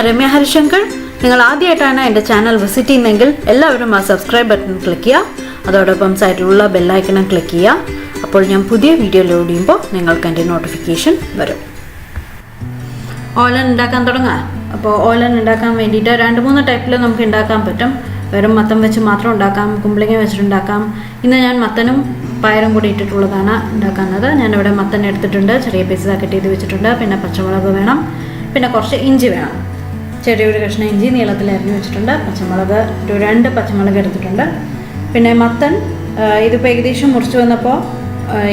Ramya Harishankar. നിങ്ങൾ ആദ്യമായിട്ടാണ് എൻ്റെ ചാനൽ വിസിറ്റ് ചെയ്യുന്നതെങ്കിൽ എല്ലാവരും ആ സബ്സ്ക്രൈബ് ബട്ടൺ ക്ലിക്ക് ചെയ്യുക. അതോടൊപ്പം സൈഡിലുള്ള ബെൽ ഐക്കണും ക്ലിക്ക് ചെയ്യുക. അപ്പോൾ ഞാൻ പുതിയ വീഡിയോ ലോഡ് ചെയ്യുമ്പോൾ നിങ്ങൾക്ക് എൻ്റെ നോട്ടിഫിക്കേഷൻ വരും. ഓലൻ ഉണ്ടാക്കാൻ തുടങ്ങാം. അപ്പോൾ ഓലൻ ഉണ്ടാക്കാൻ വേണ്ടിയിട്ട് 2-3 ടൈപ്പിൽ നമുക്ക് ഉണ്ടാക്കാൻ പറ്റും. വെറും മത്തൻ വെച്ച് മാത്രം ഉണ്ടാക്കാം, കുമ്പളങ്ങ വെച്ചിട്ടുണ്ടാക്കാം. ഇന്ന് ഞാൻ മത്തനും പയറും കൂടി ഇട്ടിട്ടുള്ളതാണ് ഉണ്ടാക്കുന്നത്. ഞാനിവിടെ മത്തൻ എടുത്തിട്ടുണ്ട്, ചെറിയ പീസസ് കട്ട് ചെയ്ത് വെച്ചിട്ടുണ്ട്. പിന്നെ പച്ചമുളക് വേണം, പിന്നെ കുറച്ച് ഇഞ്ചി വേണം. ചെറിയൊരു കഷ്ണം ഇഞ്ചി നീളത്തിൽ അരിഞ്ഞ് വെച്ചിട്ടുണ്ട്. പച്ചമുളക് 2 പച്ചമുളക് എടുത്തിട്ടുണ്ട്. പിന്നെ മത്തൻ ഇതിപ്പോൾ ഏകദേശം മുറിച്ച് വന്നപ്പോൾ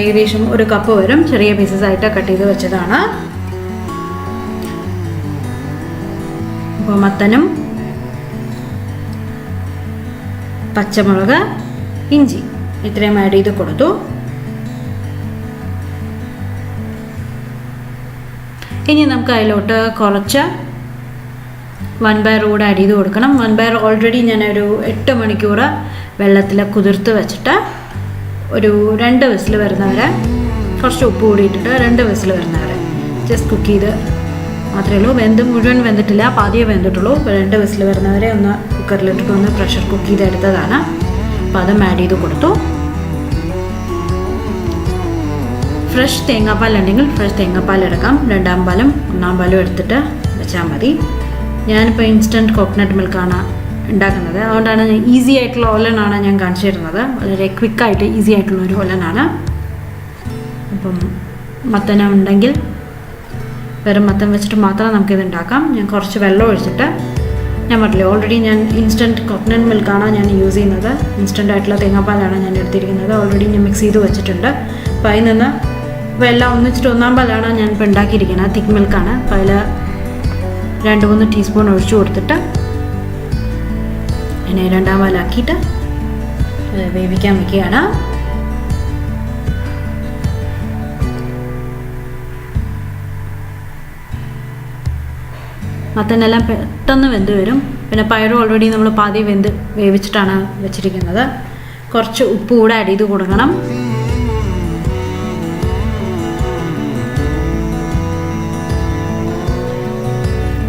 ഏകദേശം 1 കപ്പ് വരും. ചെറിയ പീസസ് ആയിട്ട് കട്ട് ചെയ്ത് വെച്ചതാണ്. അപ്പോൾ മത്തനും പച്ചമുളക് ഇഞ്ചി ഇത്രയും ആഡ് ചെയ്ത് കൊടുത്തു. ഇനി നമുക്ക് അതിലോട്ട് കുറച്ച് 1 ബയർ കൂടെ ആഡ് ചെയ്ത് കൊടുക്കണം. 1 ബയർ ഓൾറെഡി ഞാനൊരു 8 മണിക്കൂർ വെള്ളത്തിൽ കുതിർത്ത് വെച്ചിട്ട് ഒരു 2 വിസിൽ വരുന്നവരെ, കുറച്ച് ഉപ്പ് കൂടി ഇട്ടിട്ട് 2 വിസിൽ വരുന്നവരെ ജസ്റ്റ് കുക്ക് ചെയ്ത് മാത്രമേ ഉള്ളൂ. മുഴുവൻ വെന്തിട്ടില്ല, പാതിയെ വെന്തിട്ടുള്ളൂ. 2 വിസിൽ വരുന്നവരെ ഒന്ന് കുക്കറിലിട്ടിട്ട് ഒന്ന് പ്രഷർ കുക്ക് ചെയ്തെടുത്തതാണ്. അപ്പോൾ അതും ആഡ് ചെയ്ത് കൊടുത്തു. ഫ്രഷ് തേങ്ങാപ്പാൽ ഉണ്ടെങ്കിൽ ഫ്രഷ് തേങ്ങാപ്പാൽ എടുക്കാം. 2-ാം പാലും 1-ാം പാലും എടുത്തിട്ട് വെച്ചാൽ മതി. ഞാനിപ്പോൾ ഇൻസ്റ്റൻറ്റ് കോക്കനട്ട് മിൽക്കാണ് ഉണ്ടാക്കുന്നത്. അതുകൊണ്ടാണ് ഈസി ആയിട്ടുള്ള ഓലനാണ് ഞാൻ കാണിച്ചു തരുന്നത്. വളരെ ക്വിക്കായിട്ട് ഈസി ആയിട്ടുള്ള ഒരു ഓലനാണ്. അപ്പം മത്തന ഉണ്ടെങ്കിൽ വെറും മത്തൻ വെച്ചിട്ട് മാത്രം നമുക്കിത് ഉണ്ടാക്കാം. ഞാൻ കുറച്ച് വെള്ളം ഒഴിച്ചിട്ട്, ഞാൻ പറഞ്ഞില്ലേ ഓൾറെഡി ഞാൻ ഇൻസ്റ്റൻറ്റ് കോക്കനട്ട് മിൽക്കാണ് ഞാൻ യൂസ് ചെയ്യുന്നത്. ഇൻസ്റ്റൻ്റ് ആയിട്ടുള്ള തേങ്ങാപ്പാലാണ് ഞാൻ എടുത്തിരിക്കുന്നത്. ഓൾറെഡി ഞാൻ മിക്സ് ചെയ്ത് വെച്ചിട്ടുണ്ട്. അപ്പോൾ അതിൽ നിന്ന് വെള്ളം ഒന്നിച്ചിട്ട് 1-ാം പാലാണ് ഞാനിപ്പോൾ ഉണ്ടാക്കിയിരിക്കുന്നത്. തിക്ക് മിൽക്കാണ്. അപ്പോൾ അതിൽ 2-3 ടീസ്പൂൺ ഒഴിച്ചു കൊടുത്തിട്ട് അതിനെ 2-ാം പാലാക്കിയിട്ട് വേവിക്കാൻ വയ്ക്കുകയാണ്. മത്തനെല്ലാം പെട്ടെന്ന് വെന്ത് വരും. പിന്നെ പയറും ഓൾറെഡി നമ്മൾ പാതി വേവിച്ചിട്ടാണ് വെച്ചിരിക്കുന്നത്. കുറച്ച് ഉപ്പ് കൂടെ ആഡ് ചെയ്ത് കൊടുക്കണം.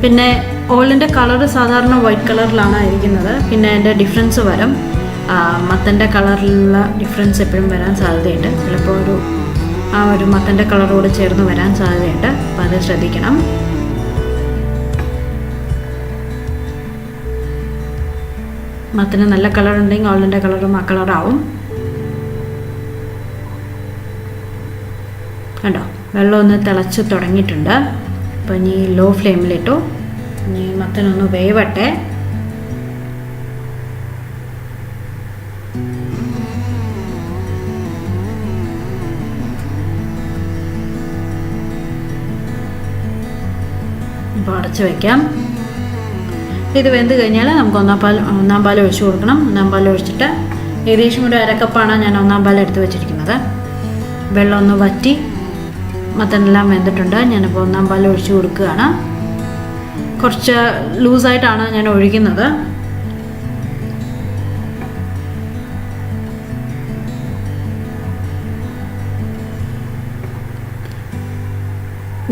പിന്നെ ഓലിൻ്റെ കളറ് സാധാരണ വൈറ്റ് കളറിലാണ് ഇരിക്കുന്നത്. പിന്നെ അതിൻ്റെ ഡിഫറൻസ് വരും. മത്തൻ്റെ കളറിലുള്ള ഡിഫറൻസ് എപ്പോഴും വരാൻ സാധ്യതയുണ്ട്. ചിലപ്പോൾ ഒരു മത്തൻ്റെ കളറോട് ചേർന്ന് വരാൻ സാധ്യതയുണ്ട്. അപ്പോൾ അത് ശ്രദ്ധിക്കണം. മത്തന് നല്ല കളർ ഉണ്ടെങ്കിൽ ഓളിൻ്റെ കളറും ആ കളറാവും. കണ്ടോ, വെള്ളം ഒന്ന് തിളച്ച് തുടങ്ങിയിട്ടുണ്ട്. അപ്പോൾ ഇനി ലോ ഫ്ലെയിമിലിട്ടു. ഇനി മത്തനൊന്ന് വേവട്ടെ. ഇപ്പോൾ അടച്ച് വയ്ക്കാം. ഇത് വെന്ത് കഴിഞ്ഞാൽ നമുക്ക് 1-ാം പാൽ ഒഴിച്ചു കൊടുക്കണം. 1-ാം പാൽ ഒഴിച്ചിട്ട് ഏകദേശം ഒരു 1/2 കപ്പാണ് ഞാൻ 1-ാം പാൽ എടുത്ത് വെച്ചിരിക്കുന്നത്. വെള്ളം ഒന്ന് വറ്റി മത്തനെല്ലാം വെന്തിട്ടുണ്ട്. ഞാനിപ്പോൾ 1-ാം പാൽ ഒഴിച്ചു കൊടുക്കുകയാണ്. കുറച്ച് ലൂസായിട്ടാണ് ഞാൻ ഒഴിക്കുന്നത്.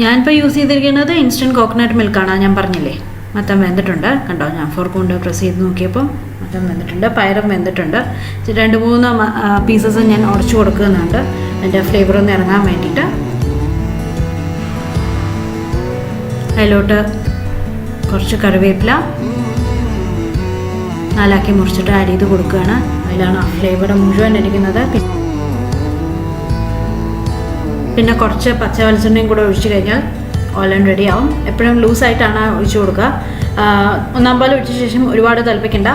ഞാനിപ്പോൾ യൂസ് ചെയ്തിരിക്കുന്നത് ഇൻസ്റ്റൻറ്റ് കോക്കനട്ട് മിൽക്കാണ്. ഞാൻ പറഞ്ഞില്ലേ മത്തൻ വെന്തിട്ടുണ്ട്. കണ്ടോ, ഞാൻ ഫോർക്ക് കൊണ്ട് പ്രസ് ചെയ്ത് നോക്കിയപ്പോൾ മത്തൻ വെന്തിട്ടുണ്ട്. പയറും വെന്തിട്ടുണ്ട്. 2-3 പീസസ് ഞാൻ ഉടച്ചു കൊടുക്കുന്നുണ്ട് അതിൻ്റെ ഫ്ലേവർ ഒന്ന് ഇറങ്ങാൻ വേണ്ടിയിട്ട്. അതിലോട്ട് കുറച്ച് കറിവേപ്പില 4 മുറിച്ചിട്ട് ആഡ് ചെയ്ത് കൊടുക്കുകയാണ്. അതിലാണ് ആ ഫ്ലേവർ മുഴുവൻ ഇരിക്കുന്നത്. പിന്നെ കുറച്ച് പച്ച വെളിച്ചെണ്ണയും കൂടെ ഒഴിച്ചു കഴിഞ്ഞാൽ ഓലൻ റെഡി ആവും. എപ്പോഴും ലൂസായിട്ടാണ് ഒഴിച്ചു കൊടുക്കുക. 1-ാം പാൽ ഒഴിച്ച ശേഷം ഒരുപാട് തിളപ്പിക്കണ്ട.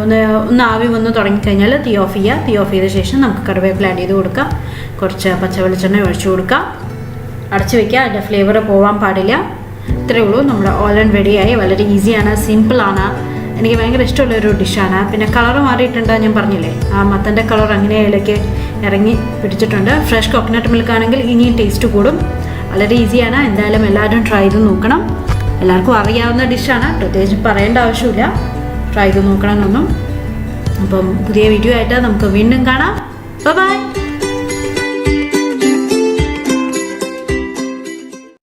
ഒന്ന് ആവി വന്ന് തുടങ്ങിക്കഴിഞ്ഞാൽ തീ ഓഫ് ചെയ്യുക. തീ ഓഫ് ചെയ്ത ശേഷം നമുക്ക് കറിവേപ്പില ആഡ് ചെയ്ത് കൊടുക്കുക. കുറച്ച് പച്ച വെളിച്ചെണ്ണ ഒഴിച്ചു കൊടുക്കുക. അടച്ചു വയ്ക്കുക. അതിൻ്റെ ഫ്ലേവർ പോകാൻ പാടില്ല. ഇത്രയേ ഉള്ളൂ. നമ്മുടെ ഓലൻ റെഡിയായി. വളരെ ഈസിയാണ്, സിമ്പിളാണ്. എനിക്ക് ഭയങ്കര ഇഷ്ടമുള്ളൊരു ഡിഷാണ്. പിന്നെ കളർ മാറിയിട്ടുണ്ട്. ഞാൻ പറഞ്ഞില്ലേ ആ മത്തൻ്റെ കളർ അങ്ങനെ അതിലേക്ക് ഇറങ്ങി പിടിച്ചിട്ടുണ്ട്. ഫ്രഷ് കോക്കനട്ട് മിൽക്കാണെങ്കിൽ ഇനിയും ടേസ്റ്റ് കൂടും. വളരെ ഈസിയാണ്. എന്തായാലും എല്ലാവരും ട്രൈ ചെയ്ത് നോക്കണം. എല്ലാവർക്കും അറിയാവുന്ന ഡിഷാണ്, പ്രത്യേകിച്ച് പറയേണ്ട ആവശ്യമില്ല. ട്രൈ ചെയ്ത് നോക്കണമെന്നൊന്നും. അപ്പം പുതിയ വീഡിയോ ആയിട്ട് നമുക്ക് വീണ്ടും കാണാം. ബൈ.